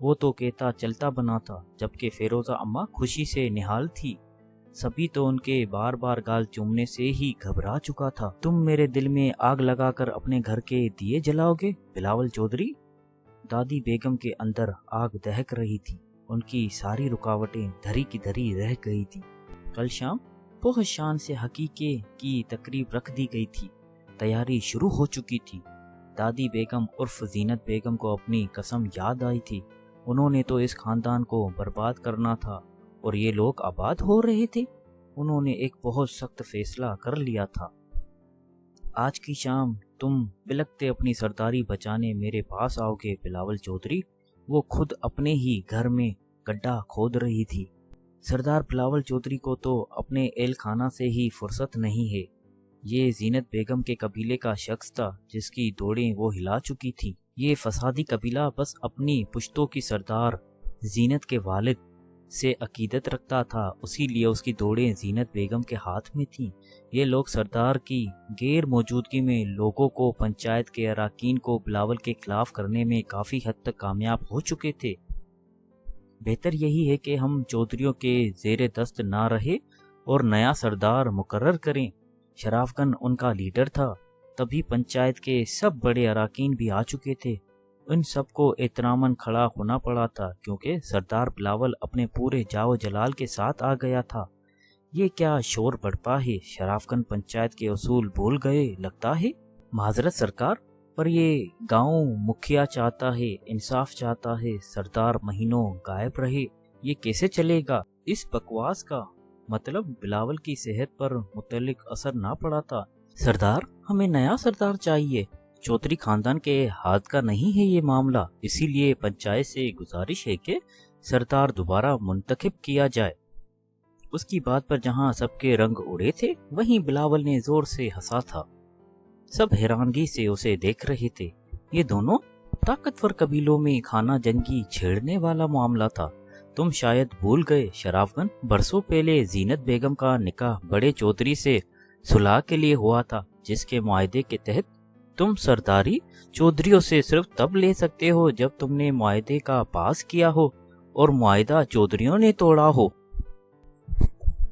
وہ تو کہتا چلتا بنا تھا، جبکہ فیروزہ اماں خوشی سے نہال تھی۔ سبھی تو ان کے بار بار گال چومنے سے ہی گھبرا چکا تھا۔ تم میرے دل میں آگ لگا کر اپنے گھر کے دیے جلاؤ گے بلاول چودھری؟ دادی بیگم کے اندر آگ دہک رہی تھی، ان کی ساری رکاوٹیں دھری کی دھری رہ گئی تھی۔ کل شام بہت شان سے حقیقے کی تقریب رکھ دی گئی تھی، تیاری شروع ہو چکی تھی۔ دادی بیگم عرف زینت بیگم کو اپنی قسم یاد آئی تھی، انہوں نے تو اس خاندان کو برباد کرنا تھا اور یہ لوگ آباد ہو رہے تھے۔ انہوں نے ایک بہت سخت فیصلہ کر لیا تھا۔ آج کی شام تم بلکتے اپنی سرداری بچانے میرے پاس آؤ گے بلاول چودھری۔ وہ خود اپنے ہی گھر میں گڈھا کھود رہی تھی۔ سردار بلاول چودھری کو تو اپنے اہل خانہ سے ہی فرصت نہیں ہے۔ یہ زینت بیگم کے قبیلے کا شخص تھا جس کی دوڑیں وہ ہلا چکی تھی۔ یہ فسادی قبیلہ بس اپنی پشتوں کی سردار زینت کے والد سے عقیدت رکھتا تھا، اسی لیے اس کی دوڑیں زینت بیگم کے ہاتھ میں تھیں۔ یہ لوگ سردار کی غیر موجودگی میں لوگوں کو، پنچایت کے اراکین کو بلاول کے خلاف کرنے میں کافی حد تک کامیاب ہو چکے تھے۔ بہتر یہی ہے کہ ہم چودھریوں کے زیر دست نہ رہے اور نیا سردار مقرر کریں۔ شراف گن ان کا لیڈر تھا۔ تبھی پنچایت کے سب بڑے اراکین بھی آ چکے تھے۔ ان سب کو احتراماً کھڑا ہونا پڑا تھا کیونکہ سردار بلاول اپنے پورے جاو جلال کے ساتھ آ گیا تھا۔ یہ کیا شور بڑھپا ہے، شراف گن پنچایت کے اصول بھول گئے لگتا ہے۔ معذرت سرکار، پر یہ گاؤں مکھیا چاہتا ہے، انصاف چاہتا ہے، سردار مہینوں غائب رہے، یہ کیسے چلے گا؟ اس بکواس کا مطلب بلاول کی صحت پر متعلق اثر نہ پڑا تھا۔ سردار، ہمیں نیا سردار چاہیے، چودھری خاندان کے ہاتھ کا نہیں ہے یہ معاملہ، اسی لیے پنچایت سے گزارش ہے کہ سردار دوبارہ منتخب کیا جائے۔ اس کی بات پر جہاں سب کے رنگ اڑے تھے وہیں بلاول نے زور سے ہنسا تھا۔ سب حیرانگی سے اسے دیکھ رہے تھے۔ یہ دونوں طاقتور قبیلوں میں خانہ جنگی چھیڑنے والا معاملہ تھا۔ تم شاید بھول گئے شراف گن، برسوں پہلے زینت بیگم کا نکاح بڑے چودھری سے صلح کے لیے ہوا تھا، جس کے معاہدے کے تحت تم سرداری چودھریوں سے صرف تب لے سکتے ہو جب تم نے معاہدے کا پاس کیا ہو اور معاہدہ چودھریوں نے توڑا ہو۔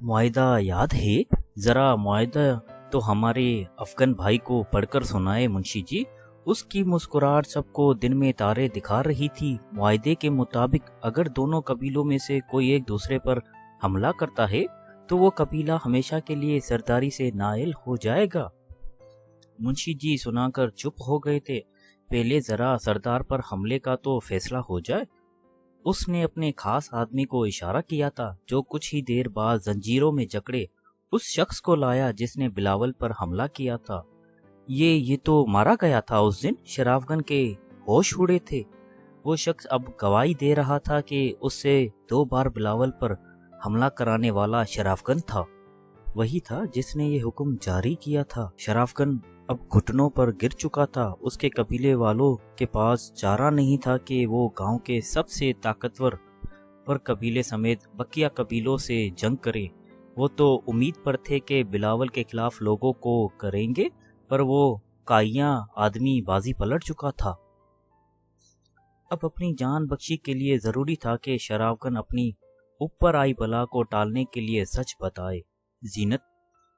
معاہدہ یاد ہے؟ ذرا معاہدہ تو ہمارے افغان بھائی کو پڑھ کر سنائے منشی جی۔ اس کی مسکراہٹ سب کو دن میں تارے دکھا رہی تھی۔ معاہدے کے مطابق اگر دونوں قبیلوں میں سے کوئی ایک دوسرے پر حملہ کرتا ہے تو وہ قبیلہ ہمیشہ کے لیے سرداری سے نائل ہو جائے گا۔ منشی جی سنا کر چپ ہو گئے تھے۔ پہلے ذرا سردار پر حملے کا تو فیصلہ ہو جائے۔ اس نے اپنے خاص آدمی کو اشارہ کیا تھا جو کچھ ہی دیر بعد زنجیروں میں جکڑے اس شخص کو لایا جس نے بلاول پر حملہ کیا تھا۔ یہ تو مارا گیا تھا اس دن۔ شراف گن کے ہوش اڑے تھے۔ وہ شخص اب گواہی دے رہا تھا کہ اس سے 2 بار بلاول پر حملہ کرانے والا شراف گن تھا، وہی تھا جس نے یہ حکم جاری کیا تھا۔ شراف گن اب گھٹنوں پر گر چکا تھا۔ اس کے قبیلے والوں کے پاس چارہ نہیں تھا کہ وہ گاؤں کے سب سے طاقتور پر قبیلے سمیت بقیہ قبیلوں سے جنگ کرے۔ وہ تو امید پر تھے کہ بلاول کے خلاف لوگوں کو کریں گے، پر وہ کائیاں آدمی بازی پلٹ چکا تھا۔ اب اپنی جان بخشی کے لیے ضروری تھا کہ شراف گن اپنی اوپر آئی بلا کو ٹالنے کے لیے سچ بتائے۔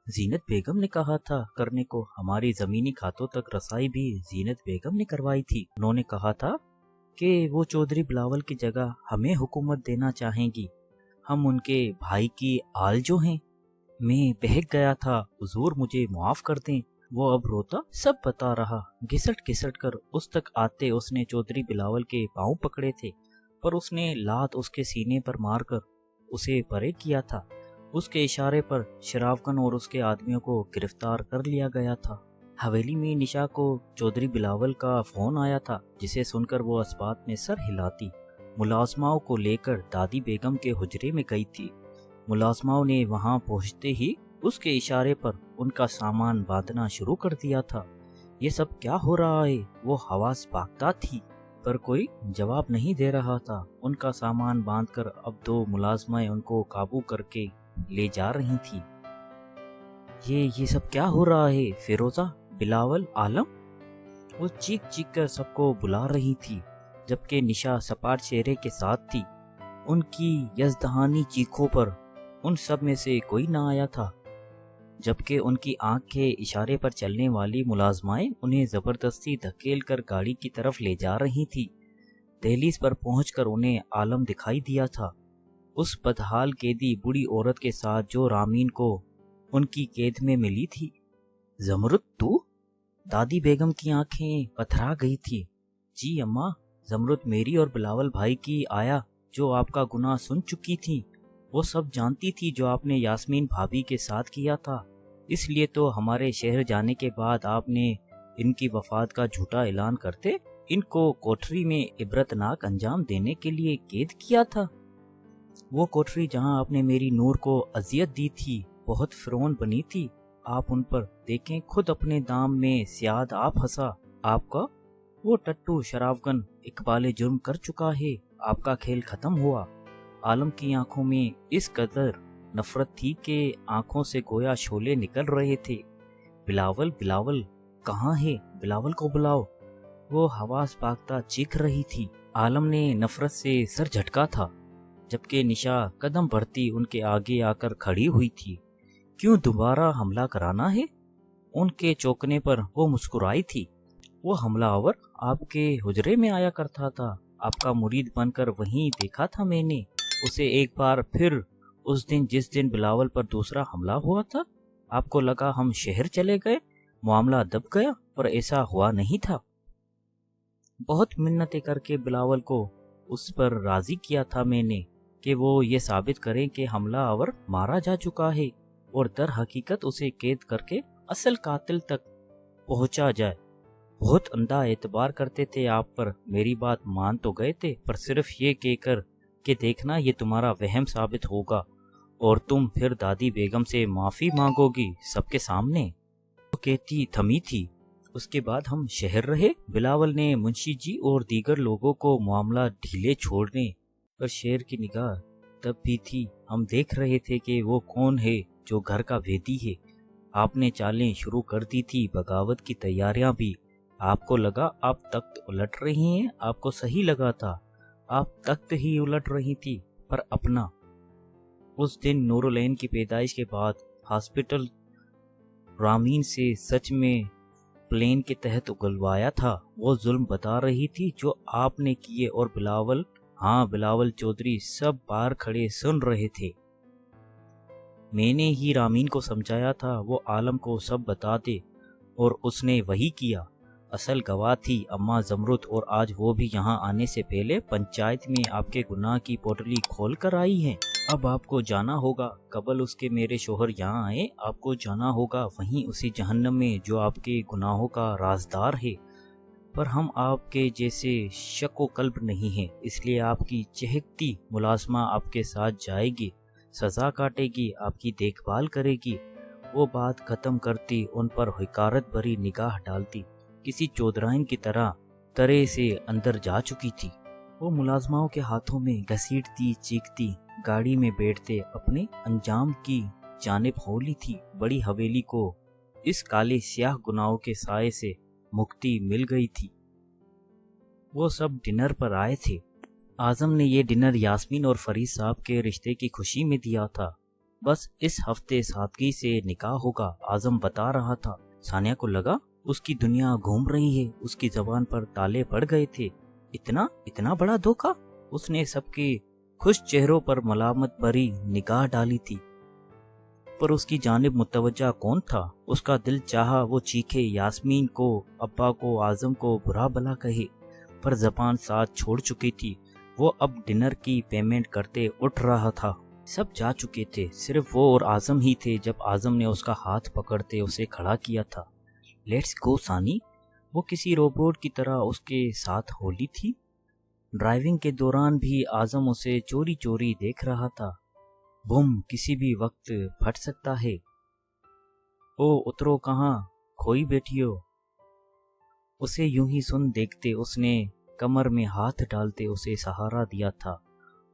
زینت بیگم نے کہا تھا کرنے کو، ہماری زمینی کھاتوں تک رسائی بھی زینت بیگم نے کروائی تھی۔ انہوں نے کہا تھا کہ وہ چودھری بلاول کی جگہ ہمیں حکومت دینا چاہیں گی، ہم ان کے بھائی کی آل جو ہیں۔ میں بہک گیا تھا، حضور مجھے معاف کر دیں۔ وہ اب روتا سب بتا رہا۔ گھسٹ گھسٹ کر اس تک آتے اس نے چودھری بلاول کے پاؤں پکڑے تھے، پر اس نے لات اس کے سینے پر مار کر اسے پرے کیا تھا۔ اس کے اشارے پر شراف گن اور اس کے آدمیوں کو گرفتار کر لیا گیا تھا۔ حویلی میں نشا کو چودھری بلاول کا فون آیا تھا، جسے سن کر وہ اس بات میں سر ہلاتی ملازماؤں کو لے کر دادی بیگم کے حجرے میں گئی تھی۔ ملازماؤں نے وہاں پہنچتے ہی اس کے اشارے پر ان کا سامان باندھنا شروع کر دیا تھا۔ یہ سب کیا ہو رہا ہے؟ وہ حواس باختہ تھی، پر کوئی جواب نہیں دے رہا تھا۔ ان کا سامان باندھ کر اب 2 ملازمائیں ان کو قابو کر کے لے جا رہی تھی۔ یہ سب کیا ہو رہا ہے؟ فیروزہ، بلاول، عالم؟ وہ چیخ چیخ کر سب کو بلا رہی تھی۔ جبکہ نشا سپاٹ چہرے کے ساتھ تھی۔ ان کی یزدہانی چیخوں پر ان سب میں سے کوئی نہ آیا تھا، جبکہ ان کی آنکھ کے اشارے پر چلنے والی ملازمائیں انہیں زبردستی دھکیل کر گاڑی کی طرف لے جا رہی تھی۔ دہلیز پر پہنچ کر انہیں عالم دکھائی دیا تھا، اس بدحال قیدی بوڑھی عورت کے ساتھ جو رامین کو ان کی قید میں ملی تھی۔ زمرد تو؟ دادی بیگم کی آنکھیں پتھرا گئی تھی۔ جی اماں، زمرد میری اور بلاول بھائی کی آیا جو آپ کا گناہ سن چکی تھی، وہ سب جانتی تھی جو آپ نے یاسمین بھابھی کے ساتھ کیا تھا، اس لیے تو ہمارے شہر جانے کے بعد آپ نے ان کی وفات کا جھوٹا اعلان کرتے ان کو کوٹری میں عبرتناک انجام دینے کے لیے قید کیا تھا۔ وہ کوٹری جہاں آپ نے میری نور کو اذیت دی تھی بہت فرعون بنی تھی، آپ ان پر دیکھیں خود اپنے دام میں سیاد آپ ہنسا، آپ کا وہ ٹٹو شرافگن اقبال جرم کر چکا ہے، آپ کا کھیل ختم ہوا۔ عالم کی آنکھوں میں اس قدر نفرت تھی کہ آنکھوں سے گویا شعلے نکل رہے تھے۔ بلاول، بلاول کہاں ہے؟ بلاول کو بلاؤ، وہ حواس باختہ چیخ رہی تھی۔ عالم نے نفرت سے سر جھٹکا تھا، جبکہ نشا قدم بڑھتی ان کے آگے آ کر کھڑی ہوئی تھی۔ کیوں دوبارہ حملہ کرانا ہے؟ ان کے چوکنے پر وہ مسکرائی تھی۔ وہ حملہ آور آپ کے حجرے میں آیا کرتا تھا، آپ کا مرید بن کر وہیں دیکھا تھا میں نے اسے ایک بار پھر، اس دن جس دن بلاول پر دوسرا حملہ ہوا تھا۔ آپ کو لگا ہم شہر چلے گئے، معاملہ دب گیا، پر ایسا ہوا نہیں تھا۔ بہت منتیں کر کے بلاول کو اس پر راضی کیا تھا میں نے کہ وہ یہ ثابت کریں کہ حملہ آور مارا جا چکا ہے اور در حقیقت اسے قید کر کے اصل قاتل تک پہنچا جائے۔ بہت اندھا اعتبار کرتے تھے آپ پر، میری بات مان تو گئے تھے، پر صرف یہ کہہ کر کہ دیکھنا یہ تمہارا وہم ثابت ہوگا اور تم پھر دادی بیگم سے معافی مانگو گی سب کے سامنے۔ وہ کہتی تھمی تھی۔ اس کے بعد ہم شہر رہے۔ بلاول نے منشی جی اور دیگر لوگوں کو معاملہ ڈھیلے چھوڑنے پر شیر کی نگاہ تب بھی تھی۔ ہم دیکھ رہے تھے کہ وہ کون ہے جو گھر کا بھیدی ہے۔ آپ نے چالیں شروع کر دی تھی، بغاوت کی تیاریاں بھی۔ آپ کو لگا آپ تخت الٹ رہی ہیں، آپ کو صحیح لگا تھا، آپ تخت ہی الٹ رہی تھی، پر اپنا اس دن نورالعین کی پیدائش کے بعد ہاسپٹل رامین سے سچ میں پلین کے تحت اگلوایا تھا، وہ ظلم بتا رہی تھی جو آپ نے کیے، اور بلاول، ہاں بلاول چودھری سب باہر کھڑے سن رہے تھے۔ میں نے ہی رامین کو سمجھایا تھا وہ عالم کو سب بتا دے، اور اس نے وہی کیا۔ اصل گواہ تھی اماں زمرد، اور آج وہ بھی یہاں آنے سے پہلے پنچایت میں آپ کے گناہ کی پوٹلی کھول کر آئی ہیں۔ اب آپ کو جانا ہوگا، قبل اس کے میرے شوہر یہاں آئے، آپ کو جانا ہوگا وہیں اسی جہنم میں جو آپ کے گناہوں کا رازدار ہے، پر ہم آپ کے جیسے شک و قلب نہیں ہیں، اس لیے آپ کی چہکتی ملازمہ آپ کے ساتھ جائے گی، سزا کاٹے گی، آپ کی دیکھ بھال کرے گی۔ وہ بات ختم کرتی ان پر حقارت بھری نگاہ ڈالتی، کسی چودرائن کی طرح ترے سے اندر جا چکی تھی۔ وہ ملازماؤں کے ہاتھوں میں گھسیٹتی چیختی گاڑی میں بیٹھتے اپنے انجام کی جانب ہولی تھی۔ بڑی حویلی کو اس کالے سیاہ گناہوں کے سائے سے مکتی مل گئی تھی۔ وہ سب ڈنر پر آئے تھے۔ اعظم نے یہ ڈنر یاسمین اور فرید صاحب کے رشتے کی خوشی میں دیا تھا۔ بس اس ہفتے سادگی سے نکاح ہوگا، اعظم بتا رہا تھا۔ ثانیہ کو لگا اس کی دنیا گھوم رہی ہے، اس کی زبان پر تالے پڑ گئے تھے۔ اتنا بڑا دھوکہ؟ اس نے سب کے خوش چہروں پر ملامت بھری نگاہ ڈالی تھی، پر اس کی جانب متوجہ کون تھا؟ اس کا دل چاہا وہ چیخے، یاسمین کو، ابا کو، اعظم کو برا بھلا کہے، پر زبان ساتھ چھوڑ چکی تھی۔ وہ اب ڈنر کی پیمنٹ کرتے اٹھ رہا تھا۔ سب جا چکے تھے، صرف وہ اور اعظم ہی تھے جب اعظم نے اس کا ہاتھ پکڑتے اسے کھڑا کیا تھا۔ لیٹس گو سانی۔ وہ کسی روبوٹ کی طرح اس کے ساتھ ہولی تھی۔ ڈرائیونگ کے دوران بھی اعظم اسے چوری چوری دیکھ رہا تھا۔ بم کسی بھی وقت پھٹ سکتا ہے۔ او اترو، کہاں کھوئی بیٹھی ہو؟ اسے یوں ہی سن دیکھتے اس نے کمر میں ہاتھ ڈالتے اسے سہارا دیا تھا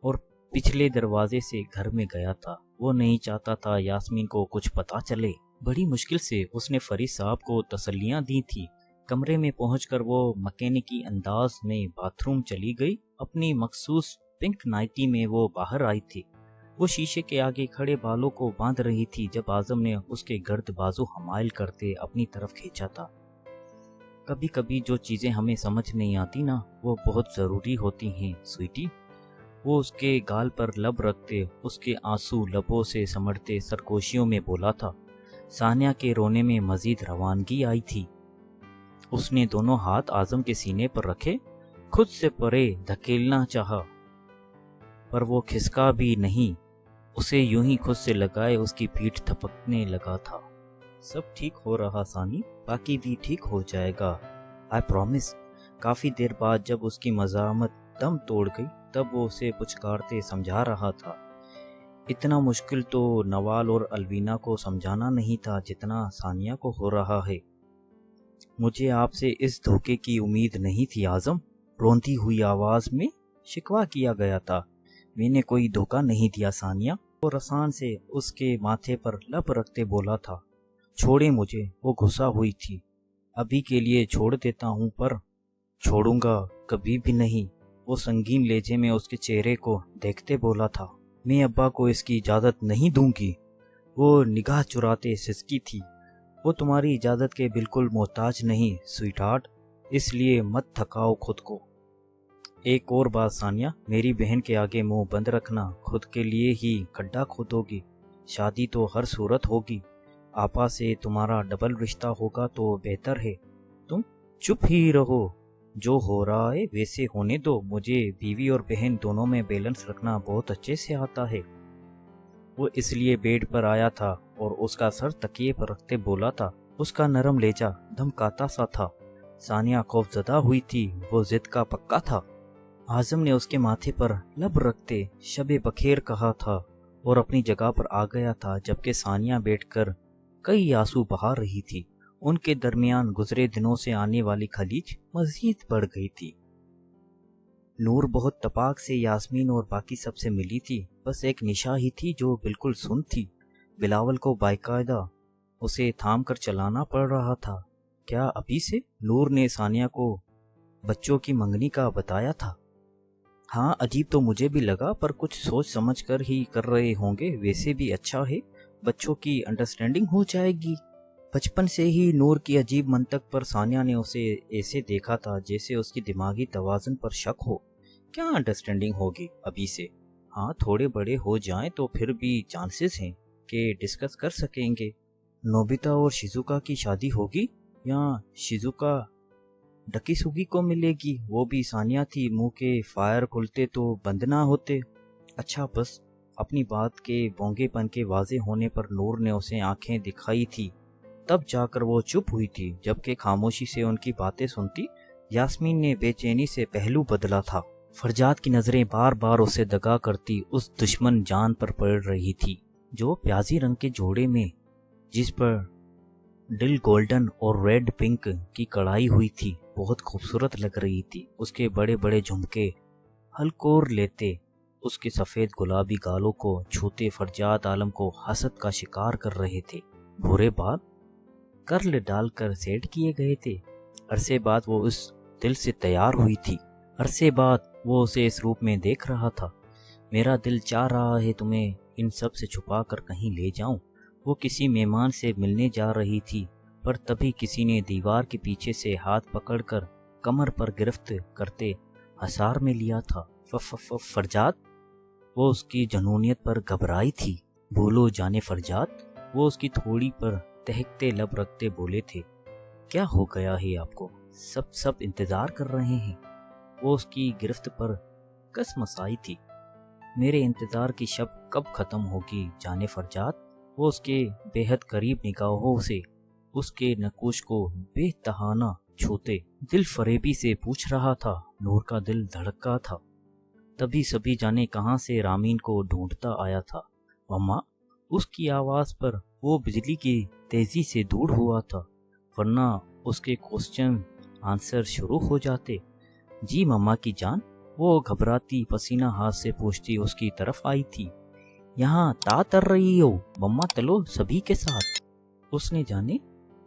اور پچھلے دروازے سے گھر میں گیا تھا۔ وہ نہیں چاہتا تھا یاسمین کو کچھ پتا چلے۔ بڑی مشکل سے اس نے فرید صاحب کو تسلیاں دی تھی کمرے میں پہنچ کر وہ مکینکی انداز میں باتھ روم چلی گئی۔ اپنی مخصوص پنک نائٹی میں وہ باہر آئی تھی۔ وہ شیشے کے آگے کھڑے بالوں کو باندھ رہی تھی جب اعظم نے اس کے گرد بازو حمائل کرتے اپنی طرف کھینچا تھا۔ کبھی کبھی جو چیزیں ہمیں سمجھ نہیں آتی نا، وہ بہت ضروری ہوتی ہیں سویٹی۔ وہ اس کے گال پر لب رکھتے، اس کے آنسو لبوں سے سمڑتے سرگوشیوں میں بولا تھا۔ ثانیہ کے رونے میں مزید روانگی آئی تھی۔ اس نے دونوں ہاتھ اعظم کے سینے پر رکھے، خود سے پرے دھکیلنا چاہا، پر وہ کھسکا بھی نہیں۔ اسے یوں ہی خود سے لگائے اس کی پیٹھ تھپکنے لگا تھا۔ سب ٹھیک ہو رہا ثانی، باقی بھی ٹھیک ہو جائے گا، آئی پرومس۔ کافی دیر بعد جب اس کی مزاحمت دم توڑ گئی تب وہ اسے پچکارتے سمجھا رہا تھا۔ اتنا مشکل تو نوال اور الوینا کو سمجھانا نہیں تھا جتنا ثانیہ کو ہو رہا ہے۔ مجھے آپ سے اس دھوکے کی امید نہیں تھی اعظم، رونتی ہوئی آواز میں شکوہ کیا گیا تھا۔ میں نے کوئی دھوکہ نہیں دیا ثانیہ، وہ رسان سے اس کے ماتھے پر لب رکھتے بولا تھا۔ چھوڑے مجھے، وہ غصہ ہوئی تھی۔ ابھی کے لیے چھوڑ دیتا ہوں، پر چھوڑوں گا کبھی بھی نہیں، وہ سنگین لہجے میں اس کے چہرے کو دیکھتے بولا تھا۔ میں ابا کو اس کی اجازت نہیں دوں گی، وہ نگاہ چراتے سسکی تھی۔ وہ تمہاری اجازت کے بالکل محتاج نہیں سویٹ ہارٹ، اس لیے مت تھکاؤ خود کو۔ ایک اور بات ثانیہ، میری بہن کے آگے منہ بند رکھنا، خود کے لیے ہی کھڈا کھودو گی۔ شادی تو ہر صورت ہوگی، آپا سے تمہارا ڈبل رشتہ ہوگا تو بہتر ہے۔ تم چپ ہی رہو، جو ہو رہا ہے ویسے ہونے دو۔ مجھے بیوی اور بہن دونوں میں بیلنس رکھنا بہت اچھے سے آتا ہے۔ وہ اس لیے بیڈ پر آیا تھا اور اس کا سر تکیے پر رکھتے بولا تھا۔ اس کا نرم لہجہ دھمکاتا سا تھا۔ ثانیہ خوف زدہ ہوئی تھی، وہ ضد کا پکا تھا۔ اعظم نے اس کے ماتھے پر لب رکھتے شب بخیر کہا تھا اور اپنی جگہ پر آ گیا تھا، جبکہ ثانیہ بیٹھ کر کئی آنسو بہا رہی تھی۔ ان کے درمیان گزرے دنوں سے آنے والی خلیج مزید بڑھ گئی تھی۔ نور بہت تپاک سے یاسمین اور باقی سب سے ملی تھی، بس ایک نشا ہی تھی جو بالکل سن تھی۔ بلاول کو باقاعدہ اسے تھام کر چلانا پڑ رہا تھا۔ کیا ابھی سے؟ نور نے ثانیہ کو بچوں کی منگنی کا بتایا تھا۔ ہاں، عجیب تو مجھے بھی لگا، پر کچھ سوچ سمجھ کر ہی کر رہے ہوں گے، ویسے بھی اچھا ہے، بچوں کی انڈرسٹینڈنگ ہو جائے گی۔ بچپن سے ہی نور کی عجیب منطق پر ثانیہ نے اسے ایسے دیکھا تھا جیسے اس کی دماغی توازن پر شک ہو۔ کیا انڈرسٹینڈنگ ہوگی ابھی سے؟ ہاں، تھوڑے بڑے ہو جائیں تو پھر بھی چانسز ہیں کہ ڈسکس کر سکیں گے۔ نوبیتا اور شیزوکا کی شادی ہوگی یا شیزوکا ڈکی سوگی کو ملے گی؟ وہ بھی ثانیہ تھی، منہ کے فائر کھلتے تو بند نہ ہوتے۔ اچھا، بس اپنی بات کے بونگے پن کے واضح ہونے پر نور نے اسے آنکھیں دکھائی تھی، تب جا کر وہ چپ ہوئی تھی، جبکہ خاموشی سے ان کی باتیں سنتی یاسمین نے بے چینی سے پہلو بدلا تھا۔ فرجاد کی نظریں بار بار اسے دگا کرتی اس دشمن جان پر پڑ رہی تھی جو پیازی رنگ کے جوڑے میں، جس پر ڈل گولڈن اور ریڈ پنک کی کڑھائی ہوئی تھی، بہت خوبصورت لگ رہی تھی۔ اس کے بڑے بڑے جھمکے ہلکور لیتے اس کے سفید گلابی گالوں کو چھوتے فرجاد عالم کو حسد کا شکار کر رہے تھے۔ بھورے بال کرل ڈال کر سیٹ کیے گئے تھے۔ عرصے بعد وہ اس دل سے تیار ہوئی تھی، عرصے بعد وہ اسے اس روپ میں دیکھ رہا تھا۔ میرا دل چاہ رہا ہے تمہیں ان سب سے چھپا کر کہیں لے جاؤں۔ وہ کسی مہمان سے ملنے جا رہی تھی، پر تبھی کسی نے دیوار کے پیچھے سے ہاتھ پکڑ کر کمر پر گرفت کرتے حصار میں لیا تھا۔ فرجاد! وہ اس کی جنونیت پر گھبرائی تھی۔ بولو جانے فرجاد! وہ اس کی تھوڑی پر تہکتے لب رکھتے بولے تھے۔ کیا ہو گیا ہے آپ کو؟ سب انتظار کر رہے ہیں۔ وہ اس کی گرفت پر کس مسائی تھی۔ میرے انتظار کی شب کب ختم ہوگی جانے فرجاد؟ وہ اس کے بے حد قریب نگاہوں سے اس کے نقوش کو بے تہانہ چھوتے دل فریبی سے پوچھ رہا تھا۔ نور کا دل دھڑکا تھا۔ تبھی سبھی جانے کہاں سے رامین کو ڈھونڈتا آیا تھا۔ مما! اس کی آواز پر وہ بجلی کی تیزی سے دور ہوا تھا، ورنہ اس کے کوسچن آنسر شروع ہو جاتے۔ جی مما کی جان! وہ گھبراتی پسینہ ہاتھ سے پوچھتی اس کی طرف آئی تھی۔ یہاں تا تر رہی ہو؟ مما تلو سبھی کے ساتھ۔ اس نے جانے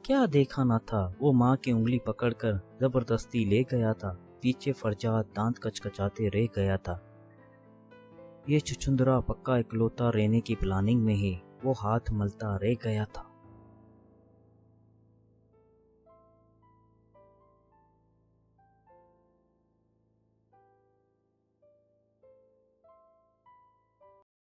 کیا دیکھا نہ تھا، وہ ماں کی انگلی پکڑ کر زبردستی لے گیا تھا۔ پیچھے فرجاد دانت کچکچاتے رہ گیا تھا۔ یہ چھچندرا پکا اکلوتا رہنے کی پلاننگ میں ہی وہ ہاتھ ملتا رہ گیا تھا۔